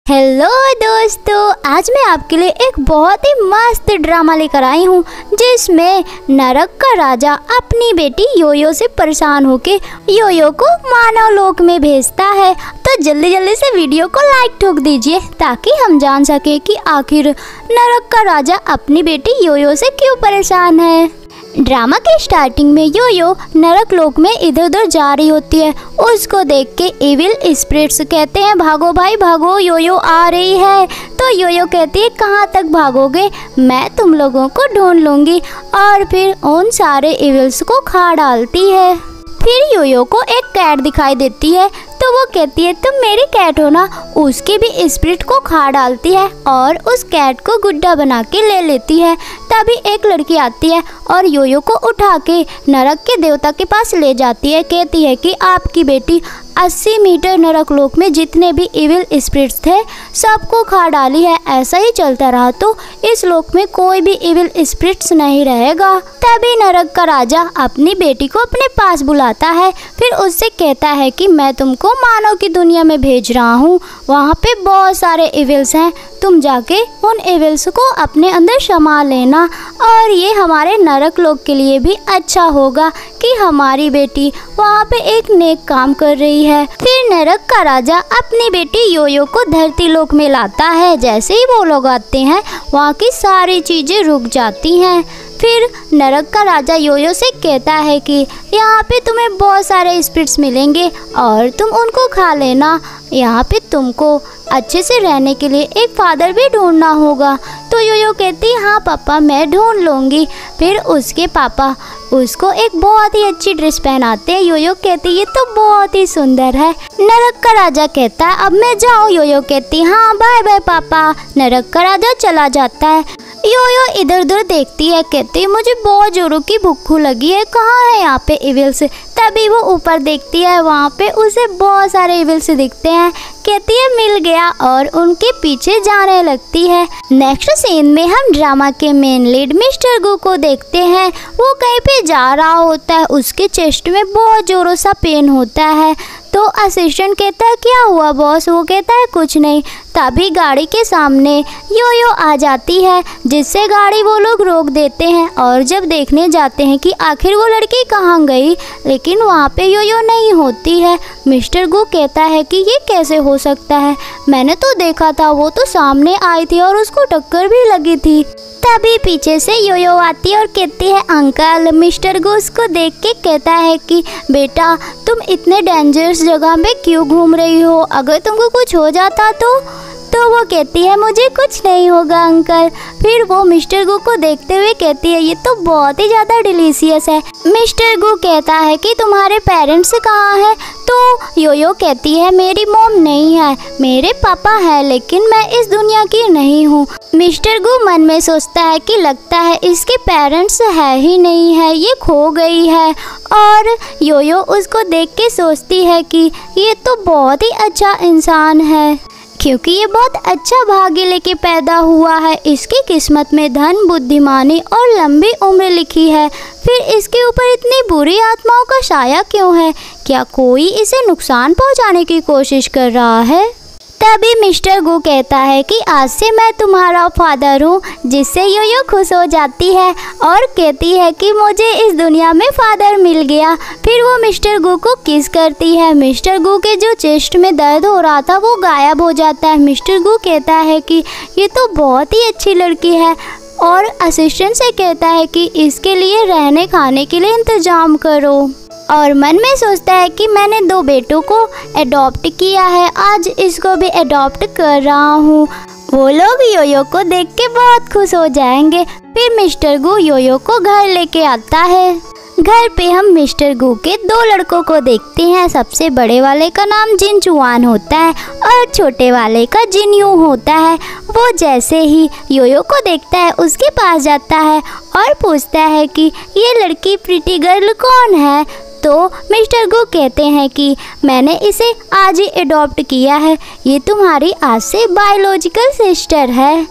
Hello दोस्तों, आज मैं आपके लिए एक बहुत ही मस्त ड्रामा लेकर आई हूँ जिसमें नरक का राजा अपनी बेटी योयो से परेशान होकर योयो को मानव लोक में भेजता है। तो जल्दी जल्दी से वीडियो को लाइक ठोक दीजिए ताकि हम जान सके कि आखिर नरक का राजा अपनी बेटी योयो से क्यों परेशान है। ड्रामा के स्टार्टिंग में योयो नरक लोक में इधर उधर जा रही होती है। उसको देख के इविल स्पिरिट्स कहते हैं भागो भाई भागो, योयो आ रही है। तो योयो कहती है कहाँ तक भागोगे, मैं तुम लोगों को ढूंढ लूंगी, और फिर उन सारे इविल्स को खा डालती है। फिर योयो को एक कैट दिखाई देती है तो वो कहती है तुम मेरी कैट हो ना, उसके भी स्पिरिट को खा डालती है और उस कैट को गुड्डा बना के ले लेती है। तभी एक लड़की आती है और योयो को उठा के नरक के देवता के पास ले जाती है। कहती है कि आपकी बेटी 80 मीटर नरक लोक में जितने भी इविल स्पिरिट्स थे सबको खा डाली है। ऐसा ही चलता रहा तो इस लोक में कोई भी इविल स्पिरिट्स नहीं रहेगा। तभी नरक का राजा अपनी बेटी को अपने पास बुलाता है। फिर उससे कहता है कि मैं तुमको मानव की दुनिया में भेज रहा हूँ, वहाँ पे बहुत सारे इविल्स हैं, तुम जाके उन इविल्स को अपने अंदर समा लेना, और ये हमारे नरक लोक के लिए भी अच्छा होगा कि हमारी बेटी वहाँ पे एक नेक काम कर रही है। फिर नरक का राजा अपनी बेटी योयो को धरती लोक में लाता है। जैसे ही वो लोग आते हैं वहाँ की सारी चीजें रुक जाती हैं। फिर नरक का राजा योयो से कहता है कि यहाँ पे तुम्हें बहुत सारे स्पिरिट्स मिलेंगे और तुम उनको खा लेना। यहाँ पे तुमको अच्छे से रहने के लिए एक फादर भी ढूंढना होगा। तो योयो कहती हाँ पापा मैं ढूंढ लूँगी। फिर उसके पापा उसको एक बहुत ही अच्छी ड्रेस पहनाते हैं। योयो कहती ये तो बहुत ही सुंदर है। नरक का राजा कहता है अब मैं जाऊँ। योयो कहती हाँ बाय बाय पापा। नरक का राजा चला जाता है। योयो इधर उधर देखती है, कहती है मुझे बहुत जोरों की भूख लगी है, कहाँ है यहाँ पे इविल्स। तभी वो ऊपर देखती है, वहाँ पे उसे बहुत सारे इविल्स दिखते हैं। कहती है मिल गया और उनके पीछे जाने लगती है। नेक्स्ट सीन में हम ड्रामा के मेन लीड मिस्टर गू को देखते हैं। वो कहीं पे जा रहा होता है, उसके चेस्ट में बहुत जोरों सा पेन होता है। तो असिस्टेंट कहता है क्या हुआ बॉस। वो कहता है कुछ नहीं। तभी गाड़ी के सामने योयो आ जाती है जिससे गाड़ी वो लोग रोक देते हैं, और जब देखने जाते हैं कि आखिर वो लड़की कहाँ गई, लेकिन वहाँ पे योयो नहीं होती है। मिस्टर गू कहता है कि ये कैसे हो सकता है, मैंने तो देखा था वो तो सामने आई थी और उसको टक्कर भी लगी थी। तभी पीछे से योयो आती है और कहती है अंकल। मिस्टर गू उसको देख के कहता है कि बेटा तुम इतने डेंजरस जगह में क्यों घूम रही हो, अगर तुमको कुछ हो जाता तो वो कहती है मुझे कुछ नहीं होगा अंकल। फिर वो मिस्टर गू को देखते हुए कहती है ये तो बहुत ही ज़्यादा डिलीशियस है। मिस्टर गू कहता है कि तुम्हारे पेरेंट्स कहाँ हैं। तो योयो कहती है मेरी मॉम नहीं है, मेरे पापा है, लेकिन मैं इस दुनिया की नहीं हूँ। मिस्टर गू मन में सोचता है कि लगता है इसके पेरेंट्स है ही नहीं है, ये खो गई है। और योयो उसको देख के सोचती है कि ये तो बहुत ही अच्छा इंसान है, क्योंकि ये बहुत अच्छा भाग्य लेके पैदा हुआ है। इसकी किस्मत में धन, बुद्धिमानी और लंबी उम्र लिखी है। फिर इसके ऊपर इतनी बुरी आत्माओं का साया क्यों है? क्या कोई इसे नुकसान पहुंचाने की कोशिश कर रहा है? तभी मिस्टर गू कहता है कि आज से मैं तुम्हारा फादर हूँ, जिससे योयो खुश हो जाती है और कहती है कि मुझे इस दुनिया में फादर मिल गया। फिर वो मिस्टर गू को किस करती है। मिस्टर गू के जो चेस्ट में दर्द हो रहा था वो गायब हो जाता है। मिस्टर गू कहता है कि ये तो बहुत ही अच्छी लड़की है, और असिस्टेंट से कहता है कि इसके लिए रहने खाने के लिए इंतजाम करो, और मन में सोचता है कि मैंने 2 बेटों को अडॉप्ट किया है, आज इसको भी अडॉप्ट कर रहा हूँ। वो लोग योयो को देख के बहुत खुश हो जाएंगे। फिर मिस्टर गू योयो को घर लेके आता है। घर पे हम मिस्टर गू के 2 लड़कों को देखते हैं। सबसे बड़े वाले का नाम जिन चुआन होता है और छोटे वाले का जिन यू होता है। वो जैसे ही योयो को देखता है उसके पास जाता है और पूछता है कि ये लड़की प्रीटी गर्ल कौन है। तो मिस्टर गू कहते हैं कि मैंने इसे आज ही अडॉप्ट किया है, ये तुम्हारी आज से बायोलॉजिकल सिस्टर है।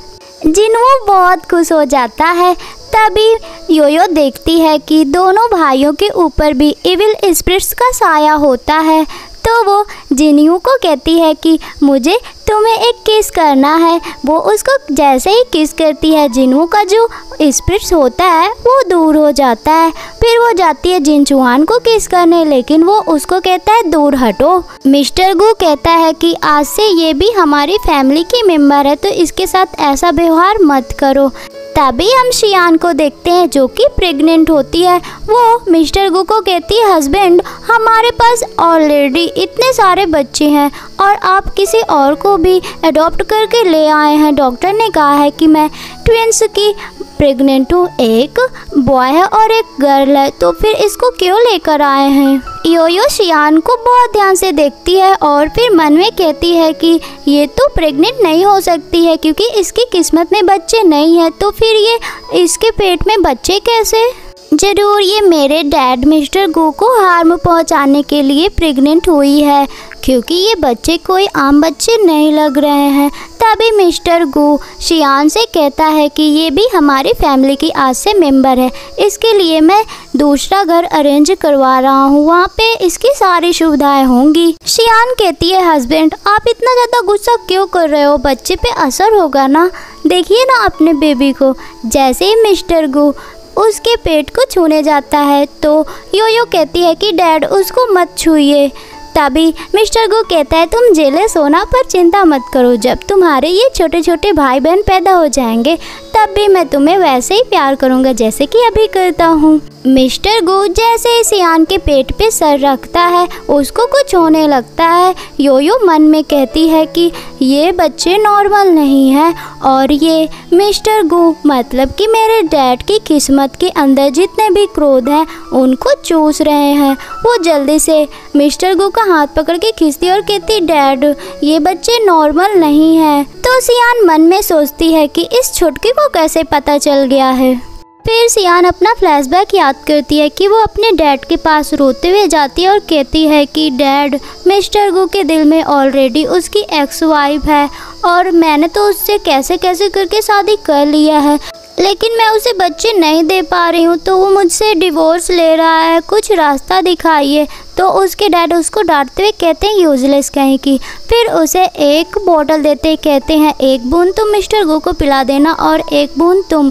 जिनवो बहुत खुश हो जाता है। तभी योयो देखती है कि दोनों भाइयों के ऊपर भी इविल स्पिरिट्स का साया होता है। तो वो जिन्हू को कहती है कि मुझे तुम्हें एक किस करना है। वो उसको जैसे ही किस करती है, जिन्हू का जो स्पिरिट होता है वो दूर हो जाता है। फिर वो जाती है जिनचुआन को किस करने, लेकिन वो उसको कहता है दूर हटो। मिस्टर गू कहता है कि आज से ये भी हमारी फैमिली की मेंबर है, तो इसके साथ ऐसा व्यवहार मत करो। तभी हम शियान को देखते हैं जो कि प्रेग्नेंट होती है। वो मिस्टर गू को कहती है, हस्बैंड हमारे पास ऑलरेडी इतने सारे बच्चे हैं और आप किसी और को भी अडॉप्ट करके ले आए हैं। डॉक्टर ने कहा है कि मैं ट्विंस की प्रेग्नेंट हूँ, एक बॉय है और एक गर्ल है, तो फिर इसको क्यों लेकर आए हैं। योयो शियान को बहुत ध्यान से देखती है और फिर मन में कहती है कि ये तो प्रेग्नेंट नहीं हो सकती है, क्योंकि इसकी किस्मत में बच्चे नहीं है, तो फिर ये इसके पेट में बच्चे कैसे। जरूर ये मेरे डैड मिस्टर गू को हार्म पहुंचाने के लिए प्रेग्नेंट हुई है, क्योंकि ये बच्चे कोई आम बच्चे नहीं लग रहे हैं। तभी मिस्टर गू शियान से कहता है कि ये भी हमारी फैमिली की आज से मेंबर है, इसके लिए मैं दूसरा घर अरेंज करवा रहा हूँ, वहाँ पे इसकी सारी सुविधाएं होंगी। शियान कहती है, हस्बैंड आप इतना ज़्यादा गुस्सा क्यों कर रहे हो, बच्चे पे असर होगा ना, देखिए ना अपने बेबी को। जैसे ही मिस्टर गू उसके पेट को छूने जाता है तो योयो कहती है कि डैड उसको मत छूइए। तभी मिस्टर गू कहता है, तुम जेलस हो ना, पर चिंता मत करो, जब तुम्हारे ये छोटे छोटे भाई बहन पैदा हो जाएंगे तब भी मैं तुम्हें वैसे ही प्यार करूँगा जैसे कि अभी करता हूँ। मिस्टर गू जैसे ही सियान के पेट पे सर रखता है उसको कुछ होने लगता है। योयो मन में कहती है कि ये बच्चे नॉर्मल नहीं है और ये मिस्टर गू मतलब कि मेरे डैड की किस्मत के अंदर जितने भी क्रोध हैं उनको चूस रहे हैं। वो जल्दी से मिस्टर गू का हाथ पकड़ के खींचती और कहती, डैड ये बच्चे नॉर्मल नहीं है। तो सियान मन में सोचती है कि इस छुटकी को कैसे पता चल गया है। फिर सियान अपना फ्लैशबैक याद करती है कि वो अपने डैड के पास रोते हुए जाती है और कहती है कि डैड मिस्टर गू के दिल में ऑलरेडी उसकी एक्स वाइफ है और मैंने तो उससे कैसे कैसे करके शादी कर लिया है, लेकिन मैं उसे बच्चे नहीं दे पा रही हूँ, तो वो मुझसे डिवोर्स ले रहा है, कुछ रास्ता दिखाइए। तो उसके डैड उसको डांटते हुए कहते हैं, यूजलेस कहीं की। फिर उसे एक बोतल देते कहते हैं, एक बूंद तुम मिस्टर गू को पिला देना और एक बूंद तुम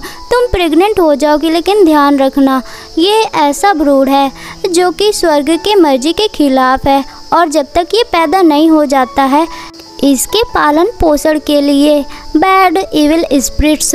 प्रेग्नेंट हो जाओगी, लेकिन ध्यान रखना ये ऐसा ब्रूड है जो कि स्वर्ग के मर्जी के खिलाफ है और जब तक ये पैदा नहीं हो जाता है इसके पालन पोषण के लिए बैड इविल स्पिरिट्स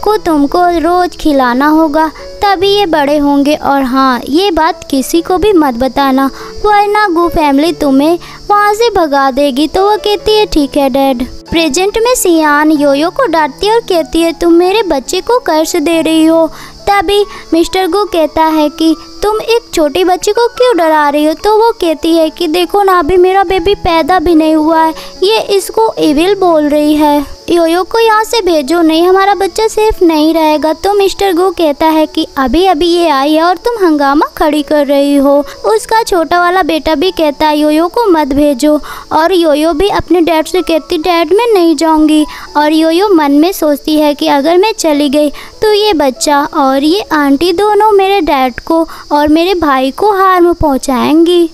को तुमको रोज खिलाना होगा, तभी ये बड़े होंगे। और हाँ, ये बात किसी को भी मत बताना, वरना गू फैमिली तुम्हें वहाँ से भगा देगी। तो वो कहती है, ठीक है डैड। प्रेजेंट में सियान योयो को डांटती है और कहती है, तुम मेरे बच्चे को कर्ज दे रही हो। तभी मिस्टर गू कहता है कि तुम एक छोटी बच्ची को क्यों डरा रही हो। तो वो कहती है कि देखो ना, अभी मेरा बेबी पैदा भी नहीं हुआ है, ये इसको इविल बोल रही है, योयो को यहाँ से भेजो, नहीं हमारा बच्चा सेफ नहीं रहेगा। तो मिस्टर गू कहता है कि अभी अभी ये आई है और तुम हंगामा खड़ी कर रही हो। उसका छोटा वाला बेटा भी कहता है योयो को मत भेजो और योयो भी अपने डैड से कहती, डैड मैं नहीं जाऊँगी। और योयो मन में सोचती है कि अगर मैं चली गई तो ये बच्चा और ये आंटी दोनों मेरे डैड को और मेरे भाई को हार्म पहुँचाएंगी।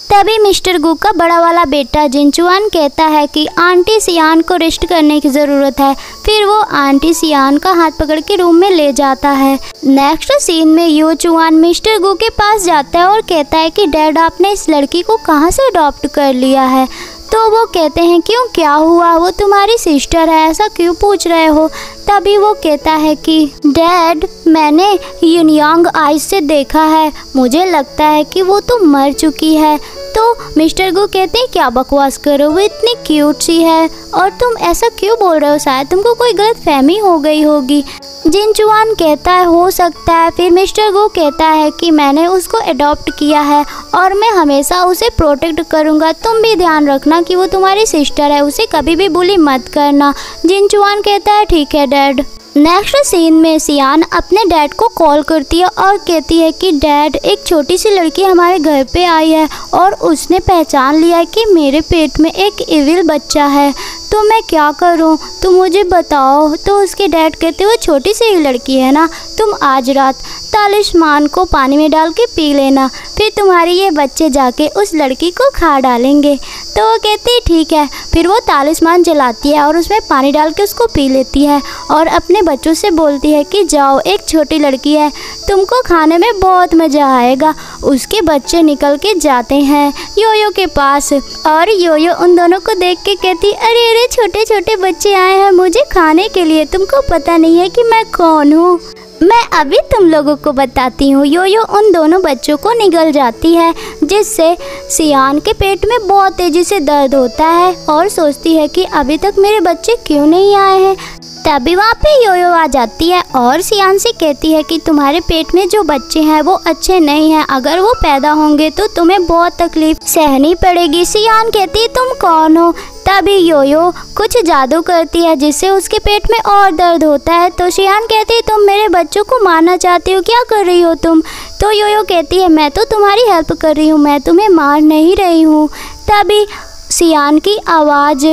तभी मिस्टर गू का बड़ा वाला बेटा जिनचुआन कहता है कि आंटी सियान को रेस्ट करने की ज़रूरत है। फिर वो आंटी सियान का हाथ पकड़ के रूम में ले जाता है। नेक्स्ट सीन में यो चुआन मिस्टर गू के पास जाता है और कहता है कि डैड आपने इस लड़की को कहाँ से अडॉप्ट कर लिया है। तो वो कहते हैं, क्यों क्या हुआ, वो तुम्हारी सिस्टर है, ऐसा क्यों पूछ रहे हो। तभी वो कहता है कि डैड मैंने यिनयांग आइज से देखा है, मुझे लगता है कि वो तो मर चुकी है। तो मिस्टर गू कहते हैं, क्या बकवास करो, वो इतनी क्यूट सी है और तुम ऐसा क्यों बोल रहे हो, शायद तुमको कोई गलत फहमी हो गई होगी। जिनचुआन कहता है, हो सकता है। फिर मिस्टर गू कहता है कि मैंने उसको अडॉप्ट किया है और मैं हमेशा उसे प्रोटेक्ट करूँगा, तुम भी ध्यान रखना कि वो तुम्हारी सिस्टर है, उसे कभी भी बुली मत करना। जिनचुआन कहता है, ठीक है डैड। नेक्स्ट सीन में सियान अपने डैड को कॉल करती है और कहती है कि डैड एक छोटी सी लड़की हमारे घर पे आई है और उसने पहचान लिया है कि मेरे पेट में एक इविल बच्चा है। तो मैं क्या करूं, तुम मुझे बताओ। तो उसके डैड कहते वो छोटी सी ही लड़की है ना, तुम आज रात तालिस्मान को पानी में डाल के पी लेना, फिर तुम्हारे ये बच्चे जाके उस लड़की को खा डालेंगे। तो वो कहती है ठीक है। फिर वो तालिस्मान जलाती है और उसमें पानी डाल के उसको पी लेती है और अपने बच्चों से बोलती है कि जाओ, एक छोटी लड़की है, तुमको खाने में बहुत मज़ा आएगा। उसके बच्चे निकल के जाते हैं योयो के पास और योयो उन दोनों को देख के कहती अरे अरे छोटे छोटे बच्चे आए हैं मुझे खाने के लिए, तुमको पता नहीं है कि मैं कौन हूँ। मैं अभी तुम लोगों को बताती हूँ। योयो उन दोनों बच्चों को निगल जाती है, जिससे सियान के पेट में बहुत तेज़ी से दर्द होता है और सोचती है कि अभी तक मेरे बच्चे क्यों नहीं आए हैं। तभी वहाँ पे योयो आ जाती है और सियान से कहती है कि तुम्हारे पेट में जो बच्चे हैं वो अच्छे नहीं हैं, अगर वो पैदा होंगे तो तुम्हें बहुत तकलीफ सहनी पड़ेगी। सियान कहती है तुम कौन हो। तभी योयो कुछ जादू करती है जिससे उसके पेट में और दर्द होता है। तो सियान कहती है तुम मेरे बच्चों को मारना चाहती हो, क्या कर रही हो तुम। तो योयो कहती है मैं तो तुम्हारी हेल्प कर रही हूँ, मैं तुम्हें मार नहीं रही हूँ। तभी सियान की आवाज़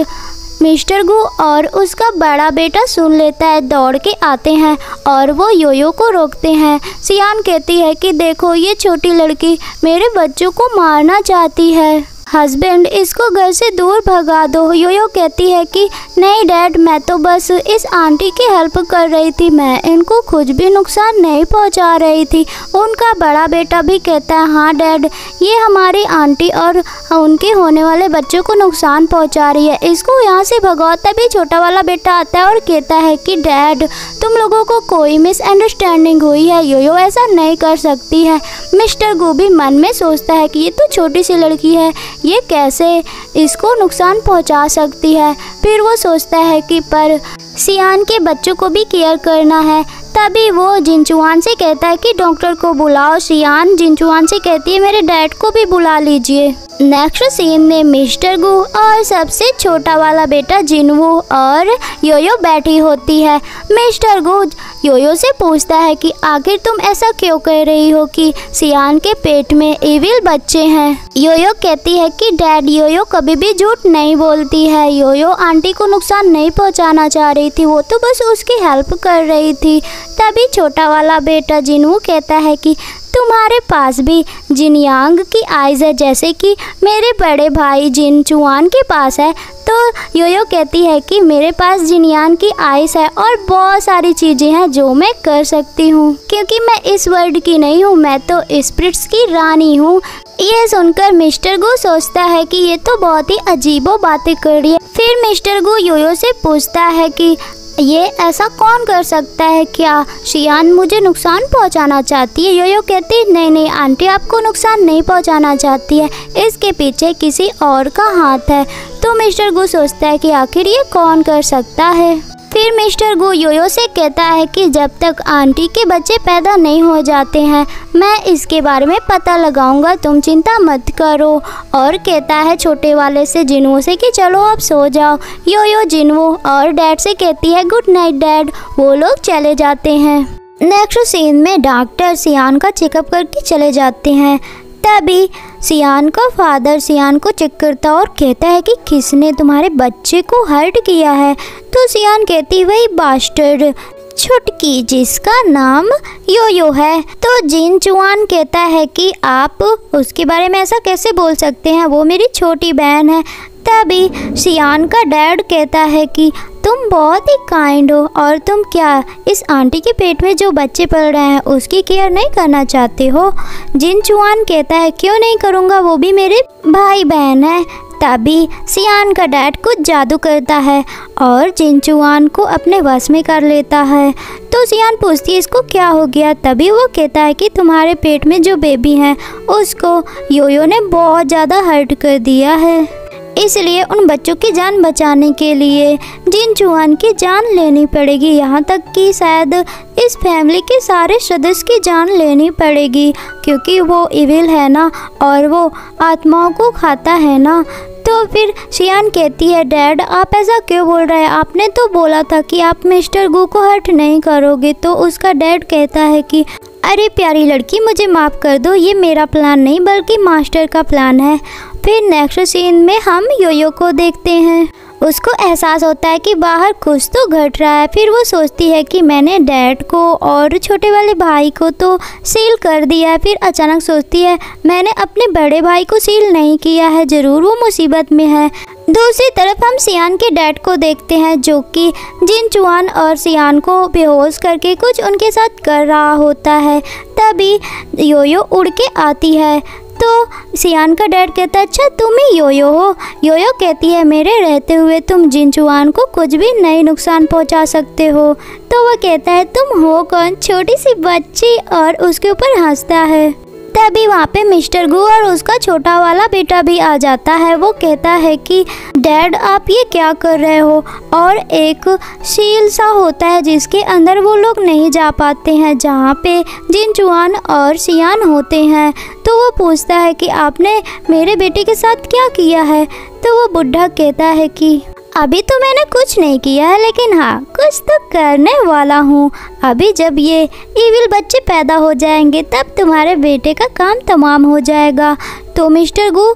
मिस्टर गू और उसका बड़ा बेटा सुन लेता है, दौड़ के आते हैं और वो योयो को रोकते हैं। सियान कहती है कि देखो ये छोटी लड़की मेरे बच्चों को मारना चाहती है, हस्बैंड इसको घर से दूर भगा दो। योयो कहती है कि नहीं डैड, मैं तो बस इस आंटी की हेल्प कर रही थी, मैं इनको कुछ भी नुकसान नहीं पहुंचा रही थी। उनका बड़ा बेटा भी कहता है हाँ डैड, ये हमारी आंटी और उनके होने वाले बच्चों को नुकसान पहुंचा रही है, इसको यहाँ से भगाओ। तभी छोटा वाला बेटा आता है और कहता है कि डैड तुम लोगों को कोई मिसअंडरस्टैंडिंग हुई है, योयो ऐसा नहीं कर सकती है। मिस्टर गू भी मन में सोचता है कि ये तो छोटी सी लड़की है, ये कैसे इसको नुकसान पहुंचा सकती है। फिर वो सोचता है कि पर सियान के बच्चों को भी केयर करना है। तभी वो जिनचुआन से कहता है कि डॉक्टर को बुलाओ। सियान जिनचुआन से कहती है मेरे डैड को भी बुला लीजिए। नेक्स्ट सीन में मिस्टर गू और सबसे छोटा वाला बेटा जिनवू और योयो बैठी होती है। मिस्टर गू योयो से पूछता है कि आखिर तुम ऐसा क्यों कह रही हो कि सियान के पेट में इविल बच्चे हैं। योयो कहती है कि डैड योयो कभी भी झूठ नहीं बोलती है, योयो आंटी को नुकसान नहीं पहुंचाना चाह रही थी, वो तो बस उसकी हेल्प कर रही थी। तभी छोटा वाला बेटा जिनवू कहता है कि तुम्हारे पास भी जिनयांग की आइज़ है जैसे कि मेरे बड़े भाई जिनचुआन के पास है। तो योयो कहती है कि मेरे पास जिनयांग की आइज़ है और बहुत सारी चीज़ें हैं जो मैं कर सकती हूँ, क्योंकि मैं इस वर्ल्ड की नहीं हूँ, मैं तो स्पिरिट्स की रानी हूँ। ये सुनकर मिस्टर गू सोचता है कि ये तो बहुत ही अजीबो बातें कर रही है। फिर मिस्टर गू योयो से पूछता है कि ये ऐसा कौन कर सकता है, क्या सियान मुझे नुकसान पहुंचाना चाहती है। योयो कहती है नहीं नहीं आंटी आपको नुकसान नहीं पहुंचाना चाहती है, इसके पीछे किसी और का हाथ है। तो मिस्टर गू सोचता है कि आखिर ये कौन कर सकता है। फिर मिस्टर गू योयो से कहता है कि जब तक आंटी के बच्चे पैदा नहीं हो जाते हैं मैं इसके बारे में पता लगाऊंगा, तुम चिंता मत करो। और कहता है छोटे वाले से जिनवू से कि चलो अब सो जाओ। योयो जिनवू और डैड से कहती है गुड नाइट डैड, वो लोग चले जाते हैं। नेक्स्ट सीन में डॉक्टर सियान का चेकअप करके चले जाते हैं। तभी सियान का फादर सियान को चेक करता और कहता है कि किसने तुम्हारे बच्चे को हर्ट किया है। तो सियान कहती वही बास्टर्ड छुटकी जिसका नाम योयो है। तो जिनचुआन कहता है कि आप उसके बारे में ऐसा कैसे बोल सकते हैं, वो मेरी छोटी बहन है। तभी सियान का डैड कहता है कि तुम बहुत ही काइंड हो और तुम क्या इस आंटी के पेट में जो बच्चे पल रहे हैं उसकी केयर नहीं करना चाहते हो। जिनचुआन कहता है क्यों नहीं करूँगा, वो भी मेरे भाई बहन है। तभी सियान का डैड कुछ जादू करता है और जिनचुआन को अपने वश में कर लेता है। तो सियान पूछती है इसको क्या हो गया। तभी वो कहता है कि तुम्हारे पेट में जो बेबी है उसको योयो ने बहुत ज़्यादा हर्ट कर दिया है, इसलिए उन बच्चों की जान बचाने के लिए जिनचुआन की जान लेनी पड़ेगी, यहाँ तक कि शायद इस फैमिली के सारे सदस्य की जान लेनी पड़ेगी, क्योंकि वो इविल है ना और वो आत्माओं को खाता है ना। तो फिर सियान कहती है डैड आप ऐसा क्यों बोल रहे हैं, आपने तो बोला था कि आप मिस्टर गू को हर्ट नहीं करोगे। तो उसका डैड कहता है कि अरे प्यारी लड़की मुझे माफ़ कर दो, ये मेरा प्लान नहीं बल्कि मास्टर का प्लान है। फिर नेक्स्ट सीन में हम योयो को देखते हैं उसको एहसास होता है कि बाहर कुछ तो घट रहा है। फिर वो सोचती है कि मैंने डैड को और छोटे वाले भाई को तो सील कर दिया है। फिर अचानक सोचती है मैंने अपने बड़े भाई को सील नहीं किया है, ज़रूर वो मुसीबत में है। दूसरी तरफ हम सियान के डैड को देखते हैं जो कि जिन चुआन और सियान को बेहोश करके कुछ उनके साथ कर रहा होता है। तभी योयो उड़ के आती है तो सियान का डैड कहता है अच्छा तुम ही योयो हो। योयो कहती है मेरे रहते हुए तुम जिन चुआन को कुछ भी नहीं नुकसान पहुंचा सकते हो। तो वह कहता है तुम हो कौन, छोटी सी बच्ची, और उसके ऊपर हंसता है। तभी वहाँ पे मिस्टर गू और उसका छोटा वाला बेटा भी आ जाता है। वो कहता है कि डैड आप ये क्या कर रहे हो, और एक सील सा होता है जिसके अंदर वो लोग नहीं जा पाते हैं जहाँ पे जिन चुआन और सियान होते हैं। तो वो पूछता है कि आपने मेरे बेटे के साथ क्या किया है। तो वो बुढ़ा कहता है कि अभी तो मैंने कुछ नहीं किया है, लेकिन हाँ कुछ तो करने वाला हूँ। अभी जब ये इविल बच्चे पैदा हो जाएंगे तब तुम्हारे बेटे का काम तमाम हो जाएगा। तो मिस्टर गू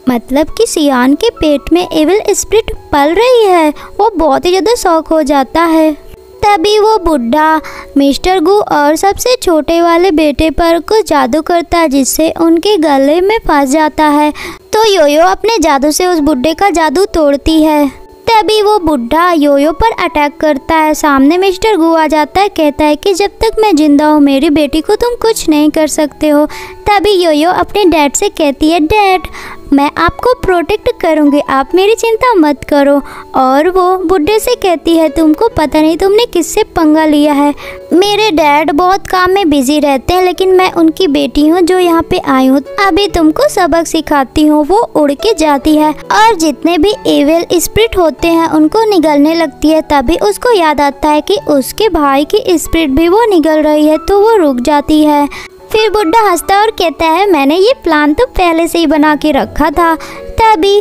मतलब कि सियान के पेट में इविल स्पिरिट पल रही है, वो बहुत ही ज़्यादा शौक हो जाता है। तभी वो बुढ़ा मिस्टर गू और सबसे छोटे वाले बेटे पर कुछ जादू करता है जिससे उनके गले में फंस जाता है। तो योयो अपने जादू से उस बुढ़े का जादू तोड़ती है। तभी वो बुढ़ा योयो पर अटैक करता है। सामने मिस्टर गू आ जाता है, कहता है कि जब तक मैं जिंदा हूँ मेरी बेटी को तुम कुछ नहीं कर सकते हो। तभी योयो अपने डैड से कहती है डैड मैं आपको प्रोटेक्ट करूँगी, आप मेरी चिंता मत करो। और वो बुढ़े से कहती है तुमको पता नहीं तुमने किससे पंगा लिया है। मेरे डैड बहुत काम में बिजी रहते हैं, लेकिन मैं उनकी बेटी हूँ जो यहाँ पे आई हूँ। अभी तुमको सबक सिखाती हूँ। वो उड़ के जाती है और जितने भी एविल स्पिरिट होते हैं उनको निगलने लगती है। तभी उसको याद आता है कि उसके भाई की स्पिरिट भी वो निगल रही है, तो वो रुक जाती है। फिर बुढ़ा हंसता और कहता है मैंने ये प्लान तो पहले से ही बना के रखा था। तभी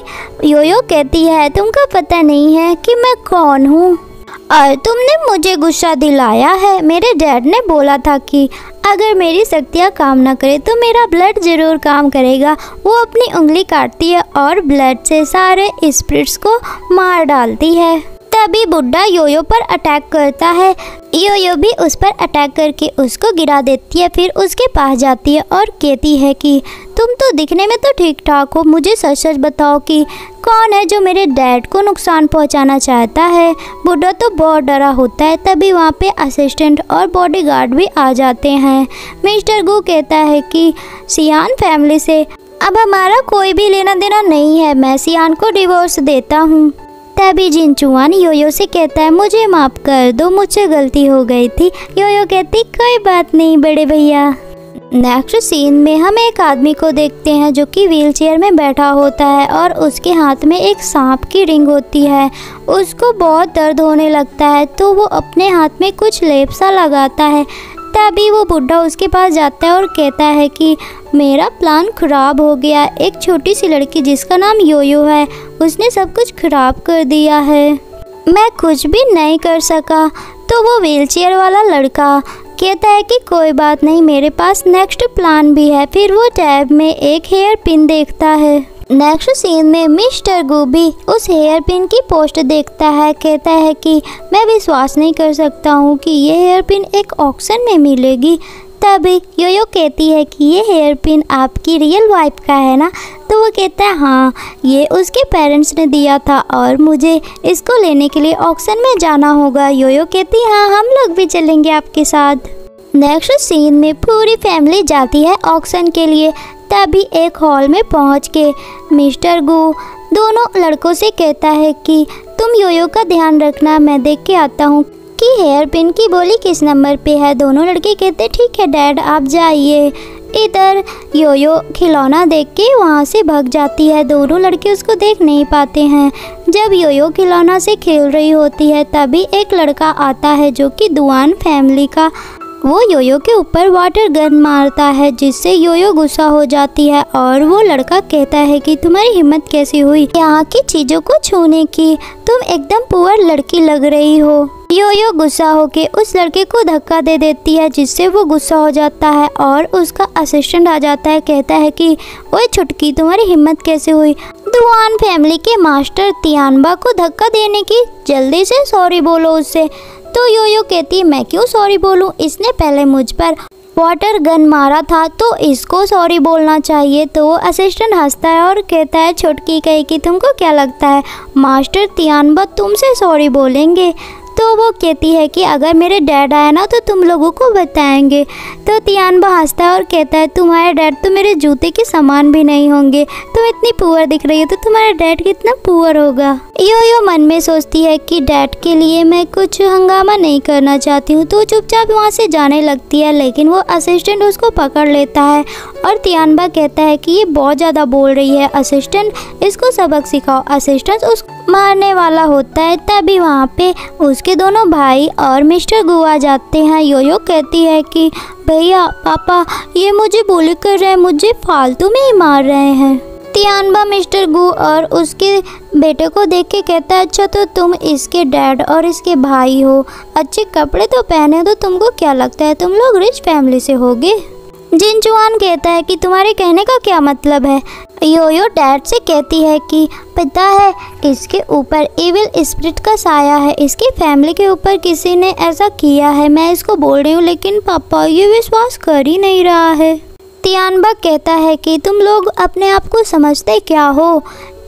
योयो कहती है तुमको पता नहीं है कि मैं कौन हूँ, और तुमने मुझे गुस्सा दिलाया है। मेरे डैड ने बोला था कि अगर मेरी शक्तियाँ काम ना करे तो मेरा ब्लड ज़रूर काम करेगा। वो अपनी उंगली काटती है और ब्लड से सारे स्पिरिट्स को मार डालती है। तभी बुढ़ा योयो पर अटैक करता है। योयो भी उस पर अटैक करके उसको गिरा देती है। फिर उसके पास जाती है और कहती है कि तुम तो दिखने में तो ठीक ठाक हो, मुझे सच सच बताओ कि कौन है जो मेरे डैड को नुकसान पहुंचाना चाहता है। बुढ़ा तो बहुत डरा होता है। तभी वहाँ पे असिस्टेंट और बॉडीगार्ड भी आ जाते हैं। मिस्टर गू कहता है कि सियान फैमिली से अब हमारा कोई भी लेना देना नहीं है, मैं सियान को डिवोर्स देता हूँ। तभी जिन चुआन योयो से कहता है मुझे माफ़ कर दो, मुझसे गलती हो गई थी। योयो कहती कोई बात नहीं बड़े भैया। नेक्स्ट सीन में हम एक आदमी को देखते हैं जो कि व्हील चेयर में बैठा होता है और उसके हाथ में एक सांप की रिंग होती है। उसको बहुत दर्द होने लगता है तो वो अपने हाथ में कुछ लेप सा लगाता है। तभी वो बुढ़ा उसके पास जाता है और कहता है कि मेरा प्लान खराब हो गया। एक छोटी सी लड़की जिसका नाम योयो है उसने सब कुछ खराब कर दिया है, मैं कुछ भी नहीं कर सका। तो वो व्हीलचेयर वाला लड़का कहता है कि कोई बात नहीं, मेरे पास नेक्स्ट प्लान भी है। फिर वो टैब में एक हेयर पिन देखता है। नेक्स्ट सीन में मिस्टर गू भी उस हेयर पिन की पोस्ट देखता है। कहता है कि मैं विश्वास नहीं कर सकता हूँ कि ये हेयर पिन एक ऑक्शन में मिलेगी। तभी योयो कहती है कि ये हेयर पिन आपकी रियल वाइफ का है ना। तो वो कहता है हाँ, ये उसके पेरेंट्स ने दिया था और मुझे इसको लेने के लिए ऑक्शन में जाना होगा। योयो कहती है हाँ, हम लोग भी चलेंगे आपके साथ। नेक्स्ट सीन में पूरी फैमिली जाती है ऑक्शन के लिए। तभी एक हॉल में पहुंच के मिस्टर गू दोनों लड़कों से कहता है कि तुम योयो का ध्यान रखना, मैं देख के आता हूँ कि हेयर पिन की बोली किस नंबर पे है। दोनों लड़के कहते ठीक है डैड आप जाइए। इधर योयो खिलौना देख के वहाँ से भाग जाती है। दोनों लड़के उसको देख नहीं पाते हैं। जब योयो खिलौना से खेल रही होती है तभी एक लड़का आता है जो कि दुआन फैमिली का। वो योयो के ऊपर वाटर गन मारता है जिससे योयो गुस्सा हो जाती है और वो लड़का कहता है कि तुम्हारी हिम्मत कैसी हुई यहाँ की चीज़ों को छूने की, तुम एकदम पुअर लड़की लग रही हो। योयो गुस्सा होके उस लड़के को धक्का दे देती है, जिससे वो गुस्सा हो जाता है और उसका असिस्टेंट आ जाता है। कहता है कि ओए छुटकी, तुम्हारी हिम्मत कैसे हुई दुआन फैमिली के मास्टर तियानबा को धक्का देने की, जल्दी से सॉरी बोलो उससे। तो योयो कहती है मैं क्यों सॉरी बोलूं, इसने पहले मुझ पर वाटर गन मारा था तो इसको सॉरी बोलना चाहिए। तो असिस्टेंट हंसता है और कहता है छुटकी कही कि तुमको क्या लगता है मास्टर तियानबा तुमसे सॉरी बोलेंगे? तो वो कहती है कि अगर मेरे डैड आए ना तो तुम लोगों को बताएंगे। तो तियानबा हंसता है और कहता है तुम्हारे डैड तो मेरे जूते के समान भी नहीं होंगे, तुम इतनी पुअर दिख रही हो तो तुम्हारा डैड कितना पुअर होगा। योयो मन में सोचती है कि डैड के लिए मैं कुछ हंगामा नहीं करना चाहती हूँ, तो चुपचाप वहाँ से जाने लगती है। लेकिन वो असिस्टेंट उसको पकड़ लेता है और तियानबा कहता है कि ये बहुत ज़्यादा बोल रही है, असिस्टेंट इसको सबक सिखाओ। असिस्टेंट उसको मारने वाला होता है, तभी वहाँ पे उसके दोनों भाई और मिस्टर गु आ जाते हैं। योयो कहती है कि भैया पापा ये मुझे बुली कर रहे हैं, मुझे फालतू में ही मार रहे हैं। तियानबा मिस्टर गु और उसके बेटे को देख के कहता है अच्छा तो तुम इसके डैड और इसके भाई हो, अच्छे कपड़े तो पहने हो, तो तुमको क्या लगता है तुम लोग रिच फैमिली से होगे? जिनचुआन कहता है कि तुम्हारे कहने का क्या मतलब है? योयो डैड से कहती है कि पता है इसके ऊपर इविल स्पिरिट का साया है, इसकी फैमिली के ऊपर किसी ने ऐसा किया है। मैं इसको बोल रही हूँ लेकिन पापा ये विश्वास कर ही नहीं रहा है। तियानबा कहता है कि तुम लोग अपने आप को समझते क्या हो?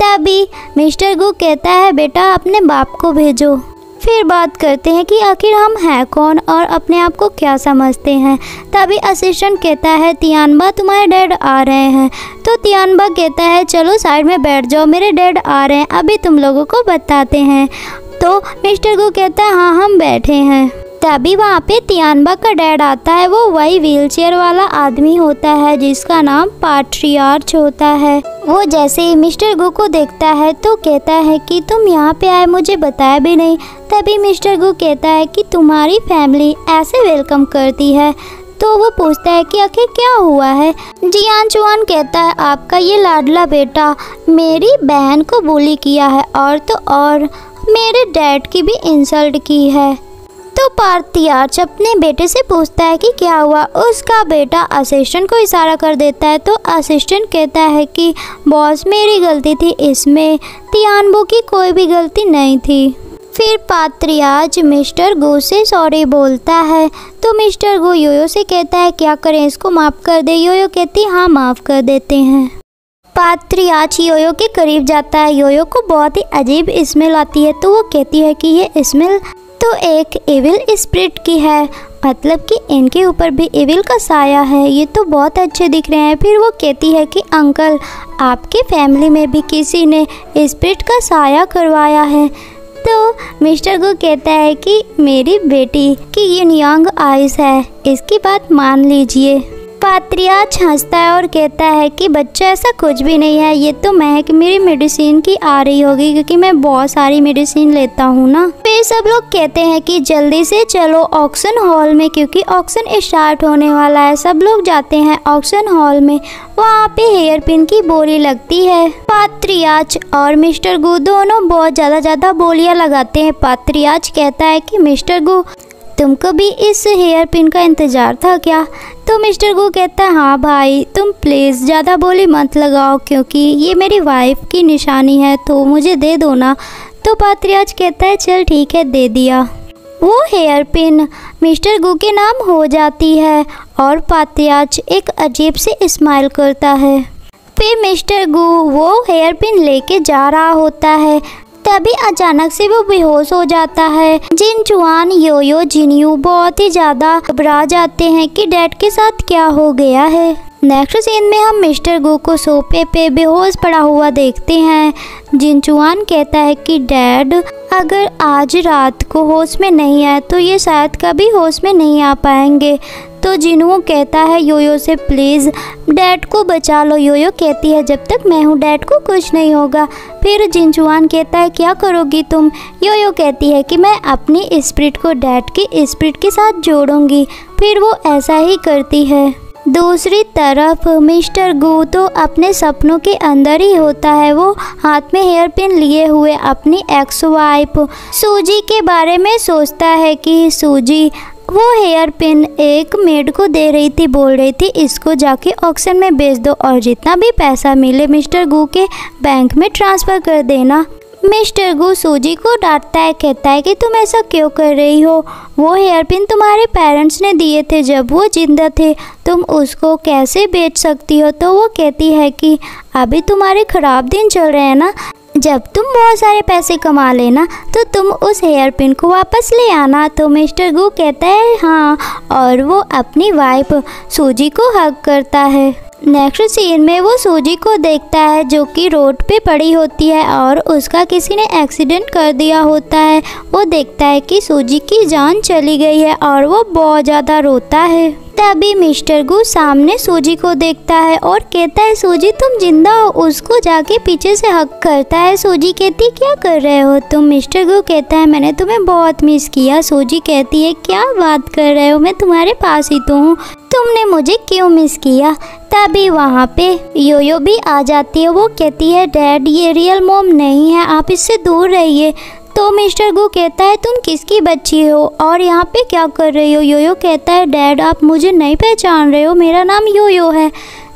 तभी मिस्टर गु कहता है बेटा अपने बाप को भेजो, फिर बात करते हैं कि आखिर हम हैं कौन और अपने आप को क्या समझते हैं। तभी असिस्टेंट कहता है तियानबा तुम्हारे डैड आ रहे हैं। तो तियानबा कहता है चलो साइड में बैठ जाओ, मेरे डैड आ रहे हैं, अभी तुम लोगों को बताते हैं। तो मिस्टर गु कहता है हाँ हम बैठे हैं। तभी वहाँ पे तियानबा का डैड आता है, वो वही व्हीलचेयर वाला आदमी होता है जिसका नाम पाट्रियार्च होता है। वो जैसे ही मिस्टर गु को देखता है तो कहता है कि तुम यहाँ पे आए मुझे बताया भी नहीं। तभी मिस्टर गु कहता है कि तुम्हारी फैमिली ऐसे वेलकम करती है। तो वो पूछता है कि आखिर क्या हुआ है? जियानचुआन कहता है आपका ये लाडला बेटा मेरी बहन को बुली किया है और तो और मेरे डैड की भी इंसल्ट की है। तो पाट्रियार्च अपने बेटे से पूछता है कि क्या हुआ? उसका बेटा असिस्टेंट को इशारा कर देता है। तो असिस्टेंट कहता है कि बॉस मेरी गलती थी, इसमें तियानबो की कोई भी गलती नहीं थी। फिर पाट्रियार्च मिस्टर गु से सॉरी बोलता है। तो मिस्टर गु योयो से कहता है क्या करें इसको माफ़ कर दे? योयो कहती हाँ माफ़ कर देते हैं। पाट्रियार्च योयो के करीब जाता है। योयो को बहुत ही अजीब स्मेल आती है। तो वो कहती है कि ये स्मेल तो एक इविल स्पिरिट की है, मतलब कि इनके ऊपर भी इविल का साया है, ये तो बहुत अच्छे दिख रहे हैं। फिर वो कहती है कि अंकल आपके फैमिली में भी किसी ने स्पिरिट का साया करवाया है। तो मिस्टर गु कहता है कि मेरी बेटी की ये यंग आइज है, इसकी बात मान लीजिए। पाट्रियार्च हंसता है और कहता है कि बच्चा ऐसा कुछ भी नहीं है, ये तो महक मेरी मेडिसिन की आ रही होगी क्योंकि मैं बहुत सारी मेडिसिन लेता हूँ ना। फिर सब लोग कहते हैं कि जल्दी से चलो ऑक्शन हॉल में क्योंकि ऑक्शन स्टार्ट होने वाला है। सब लोग जाते हैं ऑक्शन हॉल में, वहाँ पे हेयर पिन की बोली लगती है। पाट्रियार्च और मिस्टर गु दोनों बहुत ज़्यादा बोलियाँ लगाते हैं। पाट्रियार्च कहता है कि मिस्टर गु तुमको भी इस हेयर पिन का इंतज़ार था क्या? तो मिस्टर गु कहता है हाँ भाई तुम प्लीज़ ज़्यादा बोली मत लगाओ क्योंकि ये मेरी वाइफ की निशानी है, तो मुझे दे दो ना। तो पाट्रियार्च कहता है चल ठीक है दे दिया। वो हेयर पिन मिस्टर गु के नाम हो जाती है और पाट्रियार्च एक अजीब से स्माइल करता है। फिर मिस्टर गु वो हेयर पिन लेके जा रहा होता है, तभी अचानक से वो बेहोश हो जाता है। जिनचुआन योयो जिनयू बहुत ही ज़्यादा घबरा जाते हैं कि डैड के साथ क्या हो गया है। नेक्स्ट सीन में हम मिस्टर गु को सोफे पे बेहोश पड़ा हुआ देखते हैं। जिनचुआन कहता है कि डैड अगर आज रात को होश में नहीं आए तो ये शायद कभी होश में नहीं आ पाएंगे। तो जिनवू कहता है योयो से प्लीज़ डैड को बचा लो। योयो कहती है जब तक मैं हूँ डैड को कुछ नहीं होगा। फिर जिनचुआन कहता है क्या करोगी तुम? योयो कहती है कि मैं अपनी स्पिरिट को डैड की स्पिरिट के साथ जोड़ूंगी। फिर वो ऐसा ही करती है। दूसरी तरफ मिस्टर गू तो अपने सपनों के अंदर ही होता है। वो हाथ में हेयर पिन लिए हुए अपनी एक्स वाइफ सूजी के बारे में सोचता है कि सूजी वो हेयर पिन एक मेड को दे रही थी, बोल रही थी इसको जाके ऑक्शन में बेच दो और जितना भी पैसा मिले मिस्टर गू के बैंक में ट्रांसफ़र कर देना। मिस्टर गू सूजी को डांटता है, कहता है कि तुम ऐसा क्यों कर रही हो, वो हेयर पिन तुम्हारे पेरेंट्स ने दिए थे जब वो जिंदा थे, तुम उसको कैसे बेच सकती हो। तो वो कहती है कि अभी तुम्हारे ख़राब दिन चल रहे हैं ना, जब तुम बहुत सारे पैसे कमा लेना तो तुम उस हेयर पिन को वापस ले आना। तो मिस्टर गू कहता है हाँ, और वो अपनी वाइफ सूजी को हग करता है। नेक्स्ट सीन में वो सूजी को देखता है जो कि रोड पे पड़ी होती है और उसका किसी ने एक्सीडेंट कर दिया होता है। वो देखता है कि सूजी की जान चली गई है और वो बहुत ज़्यादा रोता है। तभी मिस्टर गू सामने सूजी को देखता है और कहता है सूजी तुम जिंदा हो। उसको जाके पीछे से हक करता है। सूजी कहती क्या कर रहे हो तुम। मिस्टर गू कहता है मैंने तुम्हें बहुत मिस किया। सूजी कहती है क्या बात कर रहे हो, मैं तुम्हारे पास ही तो हूँ, तुमने मुझे क्यों मिस किया। तभी वहाँ पे योयो भी आ जाती है। वो कहती है डैड ये रियल मॉम नहीं है, आप इससे दूर रहिए। तो मिस्टर गू कहता है तुम किसकी बच्ची हो और यहाँ पे क्या कर रही हो। योयो कहता है डैड आप मुझे नहीं पहचान रहे हो, मेरा नाम योयो है।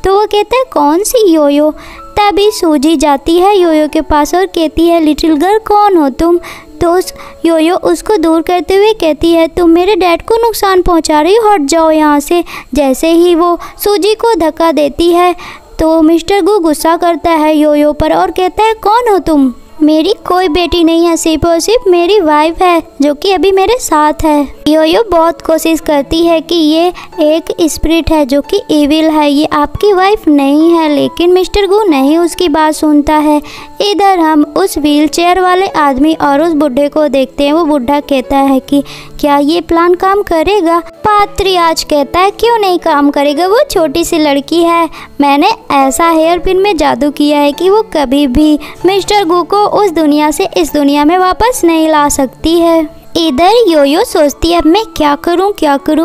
तो वो कहता है कौन सी योयो। तभी सूजी जाती है योयो के पास और कहती है लिटिल गर्ल कौन हो तुम। तो योयो उसको दूर करते हुए कहती है तुम मेरे डैड को नुकसान पहुंचा रही हो, हट जाओ यहाँ से। जैसे ही वो सूजी को धक्का देती है तो मिस्टर गू गुस्सा करता है योयो पर और कहता है कौन हो तुम। मेरी कोई बेटी नहीं है, सिर्फ और सिर्फ मेरी वाइफ है जो कि अभी मेरे साथ है। योयो बहुत कोशिश करती है कि ये एक स्पिरिट है जो कि इविल है, ये आपकी वाइफ नहीं है, लेकिन मिस्टर गू नहीं उसकी बात सुनता है। इधर हम उस व्हीलचेयर वाले आदमी और उस बुढ़े को देखते हैं। वो बुढ़ा कहता है कि क्या ये प्लान काम करेगा। पात्रियाज कहता है क्यों नहीं काम करेगा, वो छोटी सी लड़की है, मैंने ऐसा हेयर पिन में जादू किया है कि वो कभी भी मिस्टर गू को उस दुनिया से इस दुनिया में वापस नहीं ला सकती है। इधर योयो सोचती है अब मैं क्या करूं।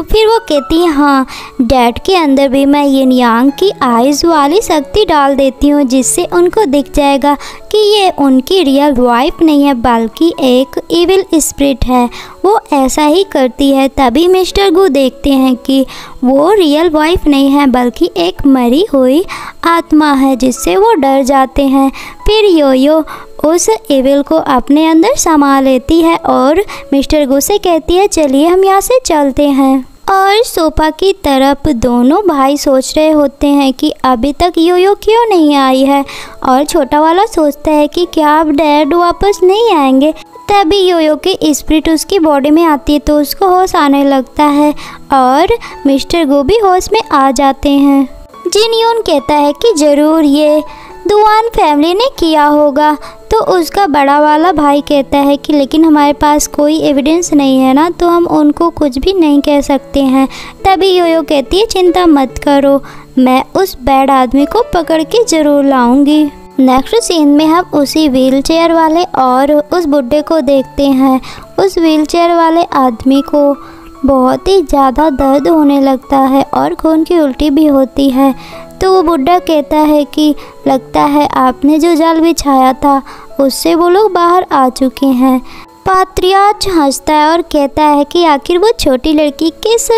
फिर वो कहती है हाँ डैड के अंदर भी मैं यिन यांग की आइज़ वाली शक्ति डाल देती हूँ जिससे उनको दिख जाएगा कि ये उनकी रियल वाइफ नहीं है बल्कि एक इविल स्पिरिट है। वो ऐसा ही करती है। तभी मिस्टर गू देखते हैं कि वो रियल वाइफ नहीं है बल्कि एक मरी हुई आत्मा है, जिससे वो डर जाते हैं। फिर योयो उस इविल को अपने अंदर समा लेती है और मिस्टर गू से कहती है चलिए हम यहाँ से चलते हैं। और सोफा की तरफ दोनों भाई सोच रहे होते हैं कि अभी तक योयो क्यों नहीं आई है, और छोटा वाला सोचता है कि क्या अब डैड वापस नहीं आएंगे। तभी योयो की स्पिरिट उसकी बॉडी में आती है तो उसको होश आने लगता है और मिस्टर गू भी होश में आ जाते हैं। जिनयून कहता है कि ज़रूर ये दुआन फैमिली ने किया होगा। तो उसका बड़ा वाला भाई कहता है कि लेकिन हमारे पास कोई एविडेंस नहीं है ना, तो हम उनको कुछ भी नहीं कह सकते हैं। तभी योयो कहती है चिंता मत करो, मैं उस बैड आदमी को पकड़ के ज़रूर लाऊंगी। नेक्स्ट सीन में हम उसी व्हीलचेयर वाले और उस बुड्ढे को देखते हैं। उस व्हीलचेयर वाले आदमी को बहुत ही ज़्यादा दर्द होने लगता है और खून की उल्टी भी होती है। तो वो बुड्ढा कहता है कि लगता है आपने जो जाल बिछाया था उससे वो लोग बाहर आ चुके हैं। पात्रियाज हंसता है और कहता है कि आखिर वो छोटी लड़की किस